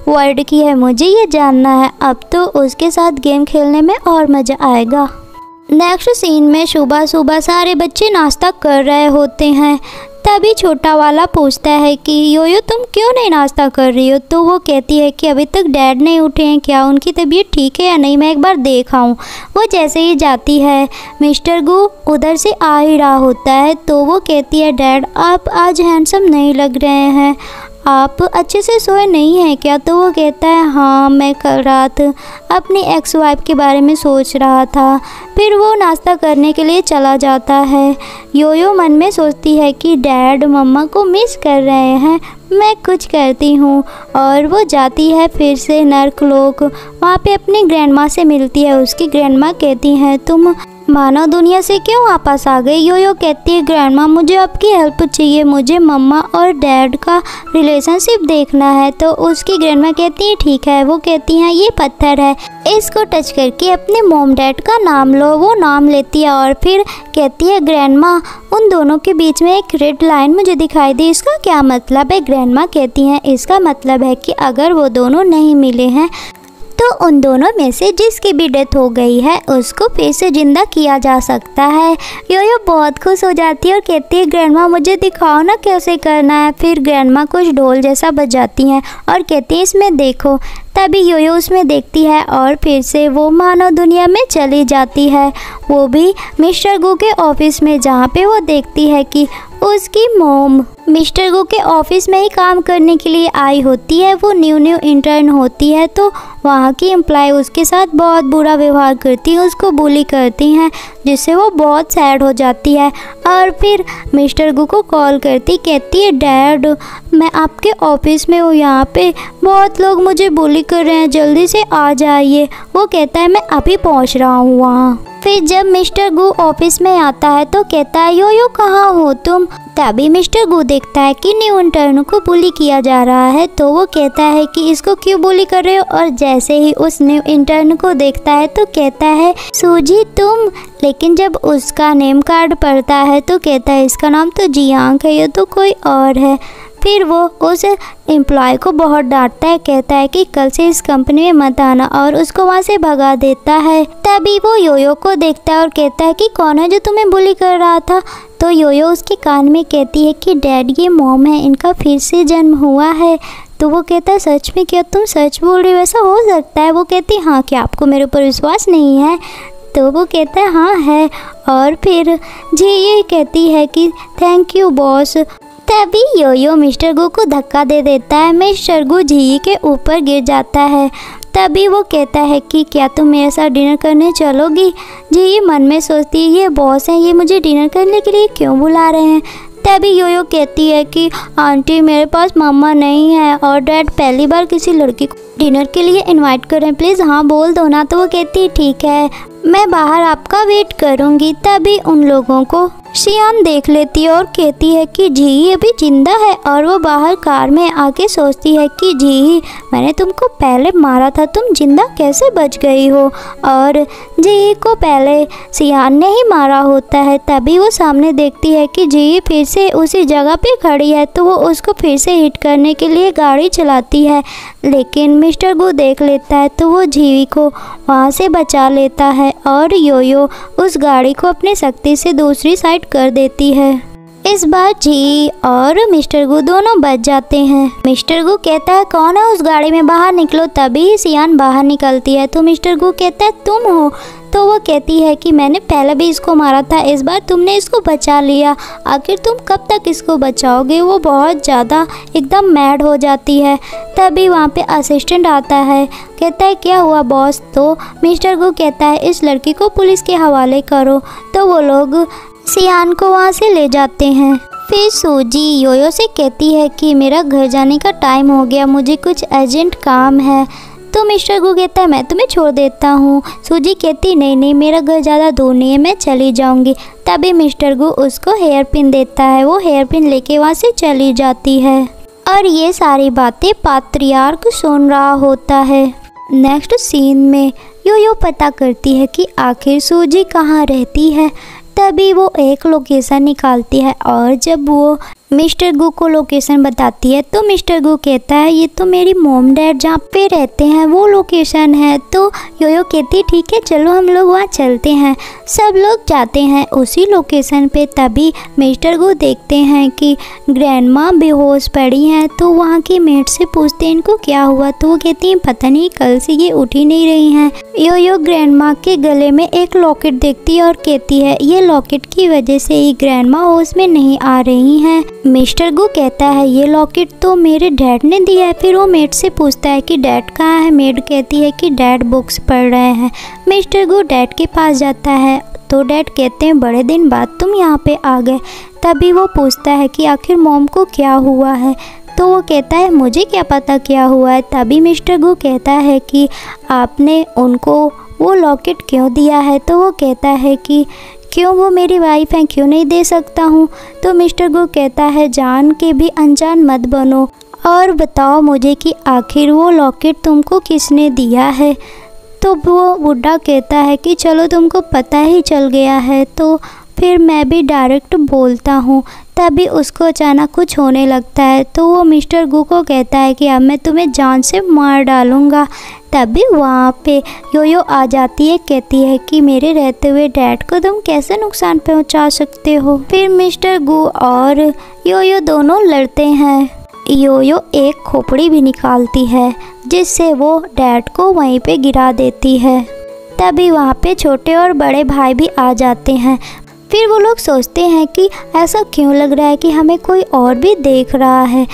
वर्ल्ड की है, मुझे ये जानना है। अब तो उसके साथ गेम खेलने में और मज़ा आएगा। नेक्स्ट सीन में सुबह सुबह सारे बच्चे नाश्ता कर रहे होते हैं। तभी छोटा वाला पूछता है कि योयो तुम क्यों नहीं नाश्ता कर रही हो। तो वो कहती है कि अभी तक डैड नहीं उठे हैं, क्या उनकी तबीयत ठीक है या नहीं, मैं एक बार देख आऊँ। वो जैसे ही जाती है मिस्टर गू उधर से आ ही रहा होता है। तो वो कहती है डैड आप आज हैंडसम नहीं लग रहे हैं, आप अच्छे से सोए नहीं हैं क्या। तो वो कहता है हाँ मैं कल रात अपनी एक्स वाइफ के बारे में सोच रहा था। फिर वो नाश्ता करने के लिए चला जाता है। योयो मन में सोचती है कि डैड मम्मा को मिस कर रहे हैं, मैं कुछ करती हूँ। और वो जाती है फिर से नर्क लोक, वहाँ पे अपनी ग्रैंड माँ से मिलती है। उसकी ग्रैंड माँ कहती हैं तुम मानव दुनिया से क्यों वापस आ गई? योयो कहती है ग्रैंडमा मुझे आपकी हेल्प चाहिए, मुझे मम्मा और डैड का रिलेशनशिप देखना है। तो उसकी ग्रैंडमा कहती है ठीक है। वो कहती हैं ये पत्थर है, इसको टच करके अपने मॉम डैड का नाम लो। वो नाम लेती है और फिर कहती है ग्रैंडमा उन दोनों के बीच में एक रेड लाइन मुझे दिखाई दी, इसका क्या मतलब है? ग्रैंडमा कहती हैं इसका मतलब है कि अगर वो दोनों नहीं मिले हैं तो उन दोनों में से जिसकी भी डेथ हो गई है उसको फिर से जिंदा किया जा सकता है। योयो बहुत खुश हो जाती है और कहती है ग्रैंडमा मुझे दिखाओ ना कैसे करना है। फिर ग्रैंडमा कुछ ढोल जैसा बजाती हैं और कहती है इसमें देखो। तभी योयो उसमें देखती है और फिर से वो मानव दुनिया में चली जाती है, वो भी मिस्टर गू के ऑफिस में, जहाँ पे वो देखती है कि उसकी मॉम मिस्टर गू के ऑफिस में ही काम करने के लिए आई होती है। वो न्यू इंटर्न होती है तो वहाँ की एम्प्लॉय उसके साथ बहुत बुरा व्यवहार करती है, उसको बुली करती हैं, जिससे वो बहुत सैड हो जाती है और फिर मिस्टर गू को कॉल करती, कहती है डैड मैं आपके ऑफिस में हूँ, यहाँ पे बहुत लोग मुझे बुली कर रहे हैं, जल्दी से आ जाइए। वो कहता है मैं अभी पहुँच रहा हूँ वहाँ। फिर जब मिस्टर गू ऑफिस में आता है तो कहता है योयो कहाँ हो तुम? तभी मिस्टर गू देखता है कि न्यू इंटर्न को बुली किया जा रहा है, तो वो कहता है कि इसको क्यों बुली कर रहे हो? और जैसे ही उस न्यू इंटर्न को देखता है तो कहता है सूजी तुम। लेकिन जब उसका नेम कार्ड पढ़ता है तो कहता है इसका नाम तो जियांग है, ये तो कोई और है। फिर वो उस एम्प्लॉय को बहुत डांटता है, कहता है कि कल से इस कंपनी में मत आना और उसको वहाँ से भगा देता है। तभी वो योयो को देखता है और कहता है कि कौन है जो तुम्हें बुली कर रहा था? तो योयो उसके कान में कहती है कि डैड ये मॉम है, इनका फिर से जन्म हुआ है। तो वो कहता है सच में? क्या तुम सच बोल रही हो? ऐसा हो सकता है? वो कहती है हाँ, क्या आपको मेरे ऊपर विश्वास नहीं है? तो वो कहता है हाँ है। और फिर जी ये कहती है कि थैंक यू बॉस। तभी योयो मिस्टर गू को धक्का दे देता है, मिस्टर गू जी के ऊपर गिर जाता है। तभी वो कहता है कि क्या तुम मेरे साथ डिनर करने चलोगी? जी ये मन में सोचती है ये बॉस हैं, ये मुझे डिनर करने के लिए क्यों बुला रहे हैं? तभी योयो कहती है कि आंटी मेरे पास मम्मा नहीं है और डैड पहली बार किसी लड़की को डिनर के लिए इनवाइट कर रहे हैं, प्लीज़ हाँ बोल दो ना। तो वो कहती है ठीक है, मैं बाहर आपका वेट करूँगी। तभी उन लोगों को शियान देख लेती है और कहती है कि जी अभी जिंदा है। और वो बाहर कार में आके सोचती है कि जी मैंने तुमको पहले मारा था, तुम जिंदा कैसे बच गई हो? और जी को पहले शियान ने ही मारा होता है। तभी वो सामने देखती है कि जी फिर से उसी जगह पे खड़ी है, तो वो उसको फिर से हिट करने के लिए गाड़ी चलाती है, लेकिन मिस्टर गू देख लेता है तो वो जी को वहाँ से बचा लेता है और योयो उस गाड़ी को अपनी शक्ति से दूसरी साइड कर देती है। इस बार जी और मिस्टर गू दोनों बच जाते हैं। मिस्टर गू कहता है कौन है उस गाड़ी में, बाहर निकलो। तभी सियान बाहर निकलती है तो मिस्टर गू कहता है तुम हो? तो वो कहती है कि मैंने पहले भी इसको मारा था, इस बार तुमने इसको बचा लिया, आखिर तुम कब तक इसको बचाओगे? वो बहुत ज़्यादा एकदम मैड हो जाती है। तभी वहाँ पे असिस्टेंट आता है, कहता है क्या हुआ बॉस? तो मिस्टर गू कहता है इस लड़की को पुलिस के हवाले करो। तो वो लोग सियान को वहाँ से ले जाते हैं। फिर सूजी योयो से कहती है कि मेरा घर जाने का टाइम हो गया, मुझे कुछ अर्जेंट काम है। तो मिस्टर गू कहता है मैं तुम्हें छोड़ देता हूँ। सूजी कहती नहीं मेरा घर ज़्यादा दूर नहीं है, मैं चली जाऊँगी। तभी मिस्टर गू उसको हेयर पिन देता है, वो हेयर पिन लेके वहाँ से चली जाती है और ये सारी बातें पात्रियार्क सुन रहा होता है। नेक्स्ट सीन में योयो पता करती है कि आखिर सूजी कहाँ रहती है। तभी वो एक लोकेशन निकालती है और जब वो मिस्टर गू को लोकेशन बताती है तो मिस्टर गू कहता है ये तो मेरी मॉम डैड जहाँ पे रहते हैं वो लोकेशन है। तो योयो कहती है ठीक है चलो हम लोग वहाँ चलते हैं। सब लोग जाते हैं उसी लोकेशन पे। तभी मिस्टर गू देखते हैं कि ग्रैंडमा बेहोश पड़ी हैं, तो वहाँ की मेट से पूछते हैं इनको क्या हुआ। तो वो कहती हैं पता नहीं कल से ये उठ ही नहीं रही हैं। योयो ग्रैंडमा के गले में एक लॉकेट देखती है और कहती है ये लॉकेट की वजह से ही ग्रैंडमा होश में नहीं आ रही हैं। मिस्टर गू कहता है ये लॉकेट तो मेरे डैड ने दिया है। फिर वो मेड से पूछता है कि डैड कहाँ है। मेड कहती है कि डैड बुक्स पढ़ रहे हैं। मिस्टर गू डैड के पास जाता है तो डैड कहते हैं बड़े दिन बाद तुम यहाँ पे आ गए। तभी वो पूछता है कि आखिर मॉम को क्या हुआ है। तो वो कहता है मुझे क्या पता क्या हुआ है। तभी मिस्टर गू कहता है कि आपने उनको वो लॉकेट क्यों दिया है। तो वो कहता है कि क्यों, वो मेरी वाइफ है, क्यों नहीं दे सकता हूँ। तो मिस्टर गू कहता है जान के भी अनजान मत बनो और बताओ मुझे कि आखिर वो लॉकेट तुमको किसने दिया है। तो वो बुढ़ा कहता है कि चलो तुमको पता ही चल गया है तो फिर मैं भी डायरेक्ट बोलता हूँ। तभी उसको अचानक कुछ होने लगता है तो वो मिस्टर गू को कहता है कि अब मैं तुम्हें जान से मार डालूँगा। तभी वहाँ पे योयो आ जाती है, कहती है कि मेरे रहते हुए डैड को तुम कैसे नुकसान पहुँचा सकते हो। फिर मिस्टर गू और योयो दोनों लड़ते हैं। योयो एक खोपड़ी भी निकालती है जिससे वो डैड को वहीं पे गिरा देती है। तभी वहाँ पे छोटे और बड़े भाई भी आ जाते हैं। फिर वो लोग सोचते हैं कि ऐसा क्यों लग रहा है कि हमें कोई और भी देख रहा है।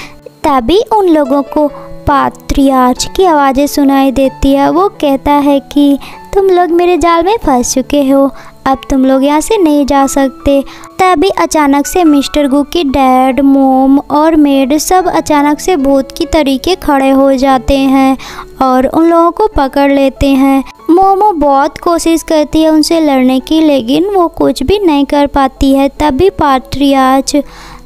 तभी उन लोगों को पात्रियार्च की आवाज़ें सुनाई देती है। वो कहता है कि तुम लोग मेरे जाल में फंस चुके हो, अब तुम लोग यहाँ से नहीं जा सकते। तभी अचानक से मिस्टर गू की डैड, मोम और मेड सब अचानक से भूत की तरीके खड़े हो जाते हैं और उन लोगों को पकड़ लेते हैं। मोमो बहुत कोशिश करती है उनसे लड़ने की, लेकिन वो कुछ भी नहीं कर पाती है। तभी पात्रियार्च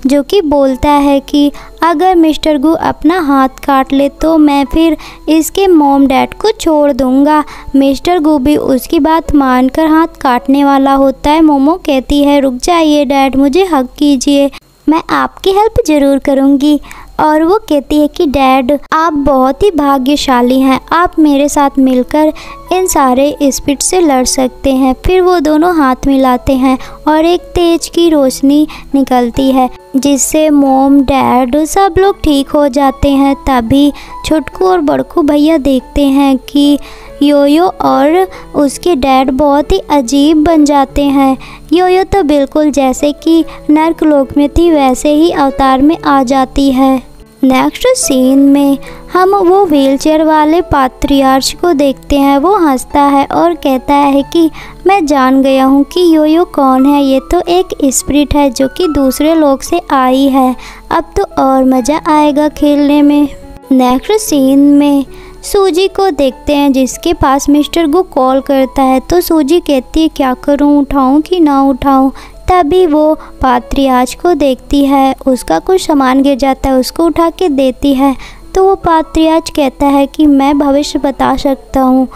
जो कि बोलता है कि अगर मिस्टर गू अपना हाथ काट ले तो मैं फिर इसके मॉम डैड को छोड़ दूंगा। मिस्टर गू भी उसकी बात मानकर हाथ काटने वाला होता है। मोमो कहती है रुक जाइए डैड, मुझे हक कीजिए, मैं आपकी हेल्प ज़रूर करूंगी। और वो कहती है कि डैड आप बहुत ही भाग्यशाली हैं, आप मेरे साथ मिलकर इन सारे स्पिरिट से लड़ सकते हैं। फिर वो दोनों हाथ मिलाते हैं और एक तेज की रोशनी निकलती है जिससे मोम डैड सब लोग ठीक हो जाते हैं। तभी छोटकू और बड़कू भैया देखते हैं कि योयो और उसके डैड बहुत ही अजीब बन जाते हैं। योयो तो बिल्कुल जैसे कि नर्कलोक में थी वैसे ही अवतार में आ जाती है। नेक्स्ट सीन में हम वो व्हीलचेयर वाले पात्रियार्च को देखते हैं। वो हंसता है और कहता है कि मैं जान गया हूँ कि योयो कौन है, ये तो एक स्पिरिट है जो कि दूसरे लोक से आई है। अब तो और मज़ा आएगा खेलने में। नेक्स्ट सीन में सूजी को देखते हैं जिसके पास मिस्टर गू कॉल करता है। तो सूजी कहती है क्या करूं, उठाऊं कि ना उठाऊं। तभी वो पात्रियार्च को देखती है, उसका कुछ सामान गिर जाता है, उसको उठा के देती है। तो वो पात्रियार्च कहता है कि मैं भविष्य बता सकता हूँ,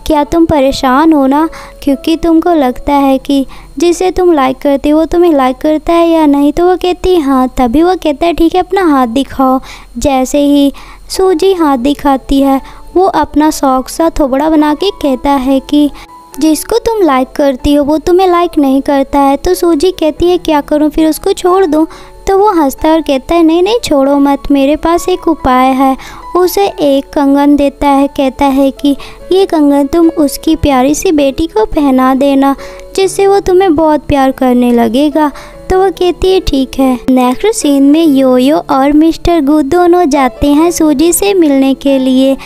क्या तुम परेशान हो ना, क्योंकि तुमको लगता है कि जिसे तुम लाइक करती हो वो तुम्हें लाइक करता है या नहीं। तो वो कहती है हाँ। तभी वो कहता है ठीक है अपना हाथ दिखाओ। जैसे ही सूजी हाथ दिखाती है वो अपना शौक सा थोबड़ा बना के कहता है कि जिसको तुम लाइक करती हो वो तुम्हें लाइक नहीं करता है। तो सूजी कहती है क्या करूं, फिर उसको छोड़ दूं। तो वो हंसता है और कहता है नहीं नहीं छोड़ो मत, मेरे पास एक उपाय है। उसे एक कंगन देता है, कहता है कि ये कंगन तुम उसकी प्यारी सी बेटी को पहना देना जिससे वो तुम्हें बहुत प्यार करने लगेगा। तो वो कहती है ठीक है। नेक्स्ट सीन में योयो और मिस्टर गू दोनों जाते हैं सूजी से मिलने के लिए।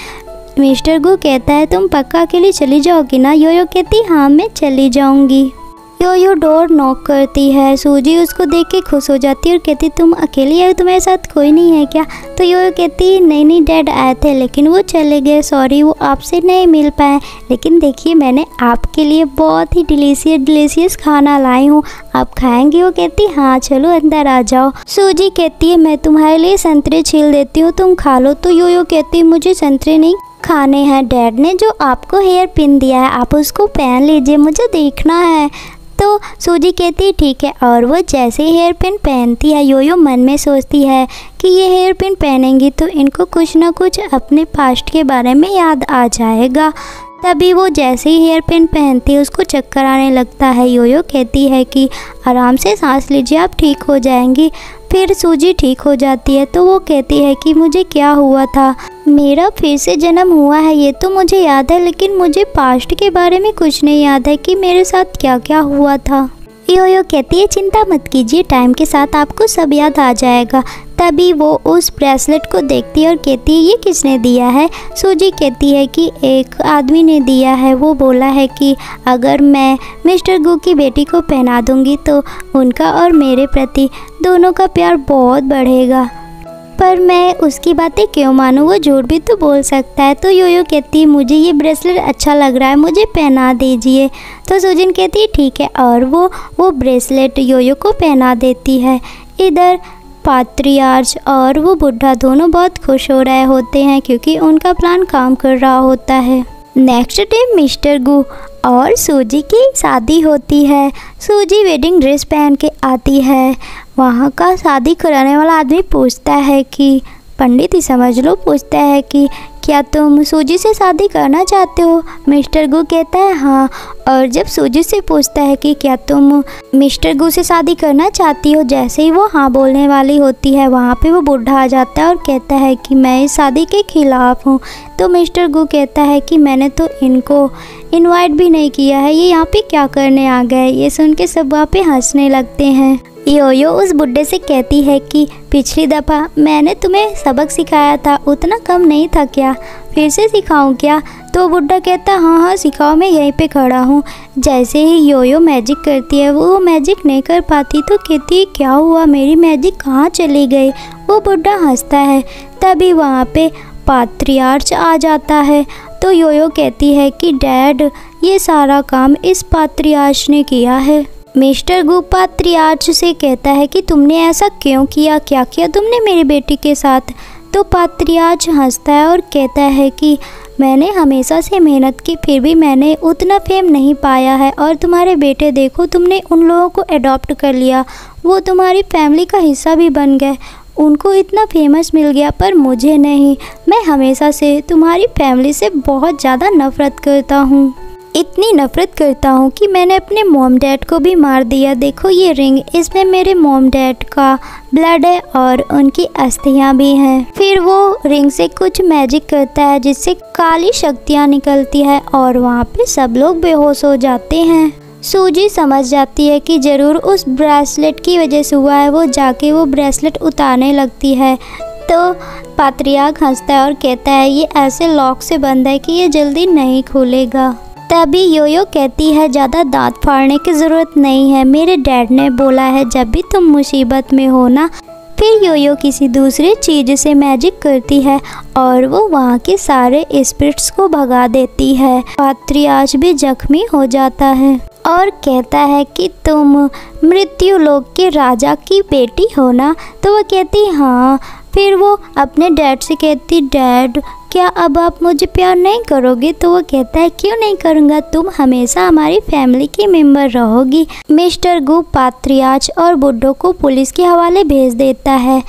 मिस्टर गू कहता है तुम पक्का अकेली चली जाओगी ना। योयो कहती हाँ मैं चली जाऊंगी। योयो डोर नॉक करती है। सूजी उसको देख के खुश हो जाती है और कहती तुम अकेली आई, तुम्हारे साथ कोई नहीं है क्या। तो योयो कहती नहीं नहीं डैड आए थे लेकिन वो चले गए, सॉरी वो आपसे नहीं मिल पाए, लेकिन देखिए मैंने आपके लिए बहुत ही डिलीशियस खाना लाई हूँ, आप खाएंगी। वो कहती हाँ चलो अंदर आ जाओ। सूजी कहती है मैं तुम्हारे लिए संतरे छील देती हूँ, तुम खा लो। तो योयो कहती है मुझे संतरे नहीं खाने हैं, डैड ने जो आपको हेयर पिन दिया है आप उसको पहन लीजिए, मुझे देखना है। तो सूजी कहती है ठीक है। और वो जैसे हेयर पिन पहनती है योयो मन में सोचती है कि ये हेयर पिन पहनेंगी तो इनको कुछ ना कुछ अपने पास्ट के बारे में याद आ जाएगा। तभी वो जैसे ही हेयर पिन पहनती है उसको चक्कर आने लगता है। योयो कहती है कि आराम से सांस लीजिए आप ठीक हो जाएंगी। फिर सूजी ठीक हो जाती है तो वो कहती है कि मुझे क्या हुआ था, मेरा फिर से जन्म हुआ है ये तो मुझे याद है, लेकिन मुझे पास्ट के बारे में कुछ नहीं याद है कि मेरे साथ क्या क्या हुआ था। योयो कहती है चिंता मत कीजिए, टाइम के साथ आपको सब याद आ जाएगा। तभी वो उस ब्रेसलेट को देखती है और कहती है ये किसने दिया है। सूजी कहती है कि एक आदमी ने दिया है, वो बोला है कि अगर मैं मिस्टर गू की बेटी को पहना दूंगी तो उनका और मेरे प्रति दोनों का प्यार बहुत बढ़ेगा। पर मैं उसकी बातें क्यों मानूं, वो झूठ भी तो बोल सकता है। तो योयो कहती है मुझे ये ब्रेसलेट अच्छा लग रहा है, मुझे पहना दीजिए। तो सुजिन कहती है ठीक है, और वो ब्रेसलेट योयो को पहना देती है। इधर पात्रियार्च और वो बुढ़ा दोनों बहुत खुश हो रहे होते हैं क्योंकि उनका प्लान काम कर रहा होता है। नेक्स्ट डे मिस्टर गू और सूजी की शादी होती है। सूजी वेडिंग ड्रेस पहन के आती है। वहाँ का शादी कराने वाला आदमी पूछता है कि पंडित ही समझ लो, पूछता है कि क्या तुम सूजी से शादी करना चाहते हो। मिस्टर गू कहता है हाँ। और जब सूजी से पूछता है कि क्या तुम मिस्टर गू से शादी करना चाहती हो, जैसे ही वो हाँ बोलने वाली होती है वहाँ पे वो बूढ़ा आ जाता है और कहता है कि मैं इस शादी के खिलाफ़ हूँ। तो मिस्टर गू कहता है कि मैंने तो इनको इनवाइट भी नहीं किया है, ये यहाँ पे क्या करने आ गए। ये सुन के सब वहाँ पे हंसने लगते हैं। योयो उस बुड्ढे से कहती है कि पिछली दफ़ा मैंने तुम्हें सबक सिखाया था, उतना कम नहीं था क्या, फिर से सिखाऊं क्या। तो बुड्ढा कहता हाँ सिखाओ, मैं यहीं पे खड़ा हूँ। जैसे ही योयो मैजिक करती है वो मैजिक नहीं कर पाती तो कहती है क्या हुआ, मेरी मैजिक कहाँ चली गई। वो बुड्ढा हंसता है। तभी वहाँ पे पात्रियार्च आ जाता है। तो योयो कहती है कि डैड ये सारा काम इस पात्रियार्च ने किया है। मिस्टर गू पात्रियार्च से कहता है कि तुमने ऐसा क्यों किया, क्या किया तुमने मेरी बेटी के साथ। तो पात्रियार्च हंसता है और कहता है कि मैंने हमेशा से मेहनत की, फिर भी मैंने उतना फेम नहीं पाया है। और तुम्हारे बेटे देखो, तुमने उन लोगों को अडॉप्ट कर लिया, वो तुम्हारी फैमिली का हिस्सा भी बन गए, उनको इतना फेमस मिल गया पर मुझे नहीं। मैं हमेशा से तुम्हारी फैमिली से बहुत ज़्यादा नफ़रत करता हूँ, इतनी नफ़रत करता हूँ कि मैंने अपने मॉम डैड को भी मार दिया। देखो ये रिंग, इसमें मेरे मॉम डैड का ब्लड है और उनकी अस्थियाँ भी हैं। फिर वो रिंग से कुछ मैजिक करता है जिससे काली शक्तियाँ निकलती है और वहाँ पे सब लोग बेहोश हो जाते हैं। सूजी समझ जाती है कि ज़रूर उस ब्रेसलेट की वजह से हुआ है। वो जाके वो ब्रेसलेट उतारने लगती है तो पात्रियार्च हंसता है और कहता है ये ऐसे लॉक से बंद है कि ये जल्दी नहीं खुलेगा। तभी योयो कहती है ज़्यादा दांत फाड़ने की ज़रूरत नहीं है, मेरे डैड ने बोला है जब भी तुम मुसीबत में हो ना। फिर योयो किसी दूसरी चीज़ से मैजिक करती है और वो वहाँ के सारे स्पिरिट्स को भगा देती है। पात्रियार्च भी जख्मी हो जाता है और कहता है कि तुम मृत्यु लोक के राजा की बेटी हो ना। तो वो कहती हाँ। फिर वो अपने डैड से कहती डैड क्या अब आप मुझे प्यार नहीं करोगे। तो वो कहता है क्यों नहीं करूँगा, तुम हमेशा हमारी फैमिली की मेंबर रहोगी। मिस्टर गू पात्रियार्च और बुड्ढों को पुलिस के हवाले भेज देता है।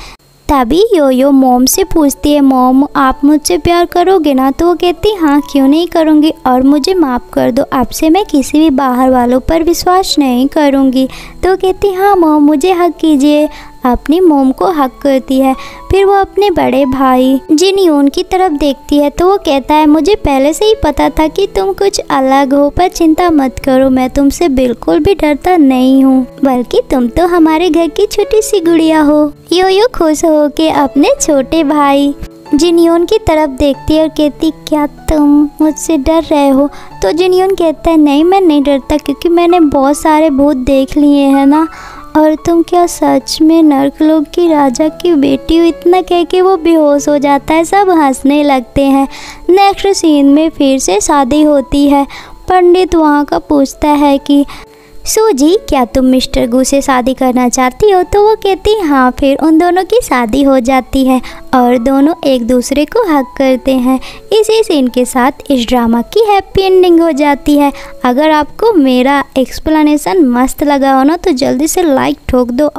तभी योयो मॉम से पूछती है मॉम आप मुझसे प्यार करोगे ना। तो वो कहती हाँ क्यों नहीं करूँगी और मुझे माफ़ कर दो, आपसे मैं किसी भी बाहर वालों पर विश्वास नहीं करूँगी। तो वो कहती हाँ मॉम मुझे हक कीजिए। अपनी मोम को हक करती है। फिर वो अपने बड़े भाई जिनयून की तरफ देखती है तो वो कहता है मुझे पहले से ही पता था कि तुम कुछ अलग हो, पर चिंता मत करो, मैं तुमसे बिल्कुल भी डरता नहीं हूँ, बल्कि तुम तो हमारे घर की छोटी सी गुड़िया हो। योयो खुश हो के अपने छोटे भाई जिनयून की तरफ देखती है और कहती क्या तुम मुझसे डर रहे हो। तो जिनयून कहता है नहीं मैं नहीं डरता, क्योंकि मैंने बहुत सारे भूत देख लिए हैं ना। और तुम क्या सच में नर्कलोक की राजा की बेटी हो। इतना कह के वो बेहोश हो जाता है। सब हंसने लगते हैं। नेक्स्ट सीन में फिर से शादी होती है। पंडित वहाँ का पूछता है कि सूजी क्या तुम मिस्टर गू से शादी करना चाहती हो। तो वो कहती हाँ। फिर उन दोनों की शादी हो जाती है और दोनों एक दूसरे को हक करते हैं। इसी सीन के साथ इस ड्रामा की हैप्पी एंडिंग हो जाती है। अगर आपको मेरा एक्सप्लेनेशन मस्त लगा हो ना तो जल्दी से लाइक ठोक दो।